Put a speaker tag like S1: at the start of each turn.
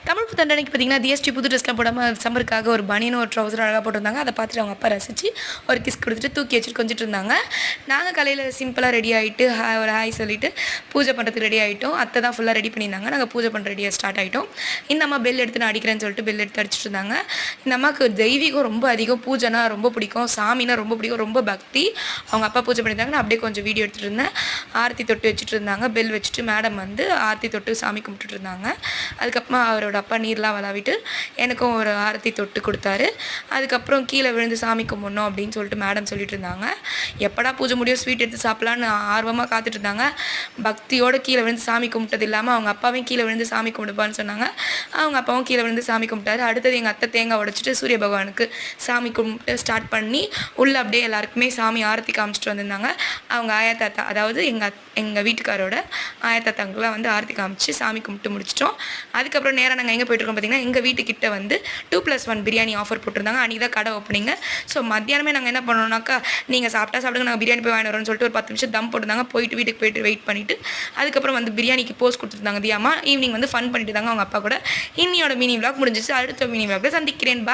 S1: தமிழ் புத்தாண்டு அன்னைக்கு பார்த்தீங்கன்னா டிஎஸ்டி புது ட்ரெஸ்லாம் போடாமல் சம்மருக்காக ஒரு பனியனும் ஒரு ட்ரௌசர் அழகாக போட்டிருந்தாங்க. அதை பார்த்துட்டு அவங்க அப்பா ரசித்து ஒரு கிஸ் கொடுத்துட்டு தூக்கி வச்சுட்டு கொஞ்சிட்டு இருந்தாங்க. நாங்கள் காலையில் சிம்பிளாக ரெடி ஆகிட்டு ஒரு ஹாய் சொல்லிவிட்டு பூஜை பண்ணுறதுக்கு ரெடி ஆகிட்டோம். அத்தை தான் ஃபுல்லாக ரெடி பண்ணியிருந்தாங்க. நாங்கள் பூஜை பண்ணுற ரெடியாக ஸ்டார்ட் ஆகிட்டோம். இந்த அம்மா பெல் எடுத்து நான் அடிக்கிறேன்னு சொல்லிட்டு பெல் எடுத்து அடிச்சிட்டு இருந்தாங்க. இந்த அம்மாவுக்கு தெய்வீகம் ரொம்ப அதிகம், பூஜைனா ரொம்ப பிடிக்கும், சாமினா ரொம்ப பிடிக்கும், ரொம்ப பக்தி. அவங்க அப்பா பூஜை பண்ணியிருந்தாங்க. நான் அப்படியே கொஞ்சம் வீடியோ எடுத்துகிட்டு இருந்தேன். ஆரத்தி தொட்டு வச்சுட்டு இருந்தாங்க. பெல் வச்சுட்டு மேடம் வந்து ஆரத்தி தொட்டு சாமி கும்பிட்டுட்டு இருந்தாங்க. அதுக்கப்புறமா அவரோட அப்பா நீர்லாம் விளாவிட்டு எனக்கும் ஒரு ஆரத்தி தொட்டு கொடுத்தாரு. அதுக்கப்புறம் கீழே விழுந்து சாமி கும்பிடணும் அப்படின்னு சொல்லிட்டு மேடம் சொல்லிட்டு இருந்தாங்க. எப்படா பூஜை முடியும் ஸ்வீட் எடுத்து சாப்பிட்லான்னு ஆர்வமாக காத்துட்டு இருந்தாங்க. பக்தியோடு கீழே விழுந்து சாமி கும்பிட்டது இல்லாமல் அவங்க அப்பாவையும் கீழே விழுந்து சாமி கும்பிடுப்பான்னு சொன்னாங்க. அவங்க அப்பாவும் கீழே விழுந்து சாமி கும்பிட்டாரு. அடுத்தது எங்கள் அத்தை தேங்காய் உடைச்சிட்டு சூரிய பகவானுக்கு சாமி கும்பிட்டு ஸ்டார்ட் பண்ணி உள்ளே அப்படியே எல்லாருக்குமே சாமி ஆரத்தி காமிச்சிட்டு வந்திருந்தாங்க. அவங்க ஆயா தாத்தா, அதாவது எங்கள் வீட்டுக்காரோட ஆயா தாத்தாங்களாம் வந்து ஆரத்தி காமிச்சு சாமி கும்பிட்டு முடிச்சிட்டோம். அதுக்கப்புறம் நேராக நாங்கள் எங்கே போய்ட்டுருக்கோம் பார்த்தீங்கன்னா, எங்கள் வீட்டுக்கிட்ட வந்து 2+1 பிரியாணி ஆஃபர் போட்டிருந்தாங்க. அன்றைக்கி தான் கடை ஓப்பனிங்க. ஸோ மத்தியானமே நாங்கள் என்ன பண்ணோம்னாக்கா, நீங்கள் சாப்பிடுங்க, நாங்கள் பிரியாணி போய் வாங்கி வரோம்னு சொல்லிட்டு ஒரு 10 நிமிஷம் தம் போட்டுருந்தாங்க. போயிட்டு வீட்டுக்கு போயிட்டு வெயிட் பண்ணிவிட்டு அதுக்கப்புறம் வந்து பிரியாணிக்கு போஸ்ட் கொடுத்துருந்தாங்க தியாமா. ஈவினிங் வந்து ஃபன் பண்ணிட்டு இருந்தாங்க அவங்க அப்பா கூட. இன்னியோட மினி விளாக் முடிஞ்சிச்சு. அடுத்த மினி விளாக்ல சந்திக்கிறேன்.